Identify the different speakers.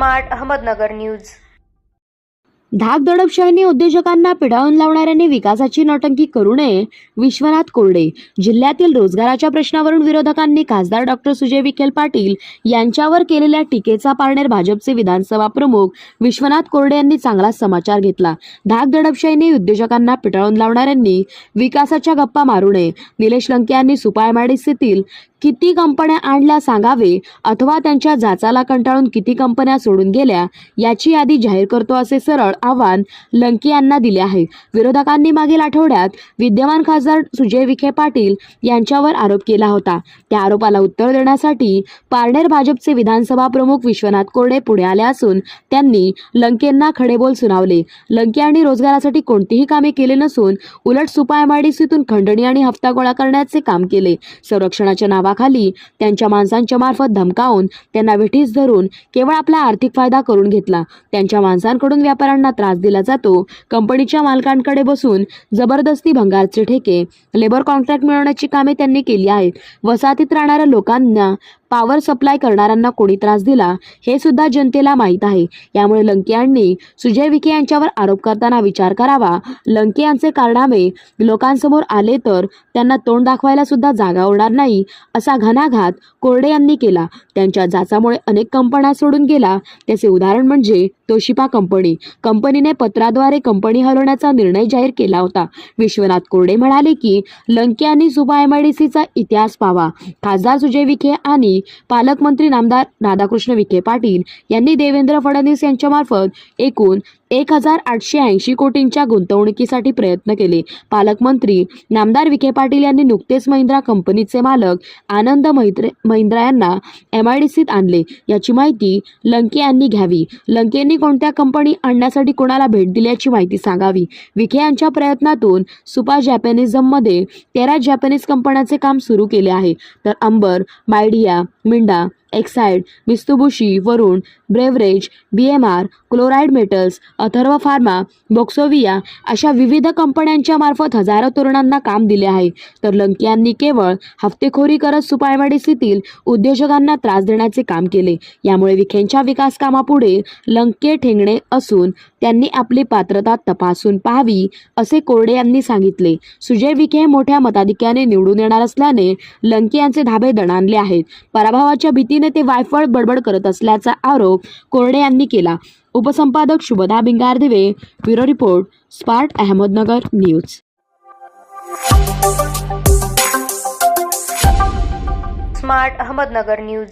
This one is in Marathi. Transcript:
Speaker 1: Smart Ahmednagar news.
Speaker 2: धाक दडपशाहीने उद्योजकांना पिडावून लावणाऱ्यांनी विकासाची नौटंकी करू नये, विश्वनाथ कोरडे। जिल्ह्यातील रोजगाराच्या प्रश्नावरून विरोधकांनी खासदार डॉक्टर सुजय विखे पाटील यांच्यावर केलेल्या टीकेचा पारनेर भाजपचे विधानसभा प्रमुख विश्वनाथ कोरडे यांनी चांगला समाचार घेतला। धाक दडपशाहीने उद्योजकांना पिटाळून लावणाऱ्यांनी विकासाच्या गप्पा मारू नये। निलेश लंके यांनी सुपा एमआयडीसीतील किती कंपन्या आणल्या सांगावे, अथवा त्यांच्या जाचाला कंटाळून किती कंपन्या सोडून गेल्या याची यादी जाहीर करतो, असे सरळ आव्हान लंके यांना दिले आहे। विरोधकांनी मागील आठवड्यात विद्यमान खासदार सुजय विखे पाटील यांच्यावर आरोप केला होता। त्या आरोपाला उत्तर देण्यासाठी पारनेर भाजपचे विधानसभा प्रमुख विश्वनाथ कोरडे पुढे आले असून त्यांनी लंकेंना खडेबोल सुनावले। लंके यांनी रोजगारासाठी कोणतीही कामे केले नसून उलट सुपा एमआयडीसीतून खंडणी आणि हप्ता गोळा करण्याचे काम केले। संरक्षणाच्या नावाखाली त्यांच्या माणसांच्या मार्फत धमकावून त्यांना वेठीस धरून केवळ आपला आर्थिक फायदा करून घेतला। त्यांच्या माणसांकडून व्यापाऱ्यांना त्रास दिला जातो। कंपनीच्या मालकांकडे बसून जबरदस्ती भंगारचे ठेके, लेबर कॉन्ट्रॅक्ट मिळवण्याची कामे त्यांनी केली आहेत। वसाहतीत राहणाऱ्या लोकांना पॉवर सप्लाय करणाऱ्यांना कोणी त्रास दिला हे सुद्धा जनतेला माहीत आहे। यामुळे लंके यांनी सुजय विखे यांच्यावर आरोप करताना विचार करावा। लंके यांचे कारनामे लोकांसमोर आले तर त्यांना तोंड दाखवायला सुद्धा जागा उरणार नाही, असा घणाघात कोरडे यांनी केला। त्यांच्या जाचामुळे अनेक कंपन्या सोडून गेला। त्याचे उदाहरण म्हणजे तोशिबा कंपनीने पत्राद्वारे कंपनी हलवण्याचा निर्णय जाहीर केला होता। विश्वनाथ कोरडे म्हणाले की लंके यांनी सुपा एमआयडीसीचा इतिहास पाहावा। खासदार सुजय विखे आणि पालकमंत्री नामदार राधाकृष्ण विखे पाटील यांनी देवेंद्र फडणवीस यांच्या मार्फत एकूण 1880 कोटींच्या गुंतवणुकीसाठी प्रयत्न केले। पालकमंत्री नामदार विखे पाटील यांनी नुकतेच महिंद्रा कंपनीचे मालक आनंद महिंद्रा यांना एमआयडीसीत आणले, याची माहिती लंके यांनी घ्यावी। लंकेंनी कोणत्या कंपनी आणण्यासाठी कोणाला भेट दिल्याची माहिती सांगावी। विखे यांच्या प्रयत्नातून सुपा जॅपनिझममध्ये 13 जॅपनीज कंपन्यांचे काम सुरू केले आहे, तर Amber, Midea, Minda, Exide, Mitsubishi, Varun, beverage, BMR, chloride metals, Atharv pharma, बॉक्सोविया अशा विविध कंपन्यांच्या मार्फत हजारो तरुणांना काम दिले आहे। तर लंके यांनी केवळ हफ्तेखोरी करत सुपा एमआयडीसीतील उद्योजकांना त्रास देण्याचे काम केले। यामुळे विखेंच्या विकास कामापुढे लंके ठेंगणे असून त्यांनी आपली पात्रता तपासून पाहावी, असे कोरडे यांनी सांगितले। सुजय विखे मोठ्या मताधिक्याने निवडून येणार असल्याने लंके यांचे धाबे दणाणले आहेत। पराभवाच्या भीतीने ते वायफळ बडबड करत असल्याचा आरोप कोरडे यांनी केला। उपसंपादक Shubhada Bingardive, bureau report, smart Ahmednagar news.
Speaker 1: Smart Ahmednagar news.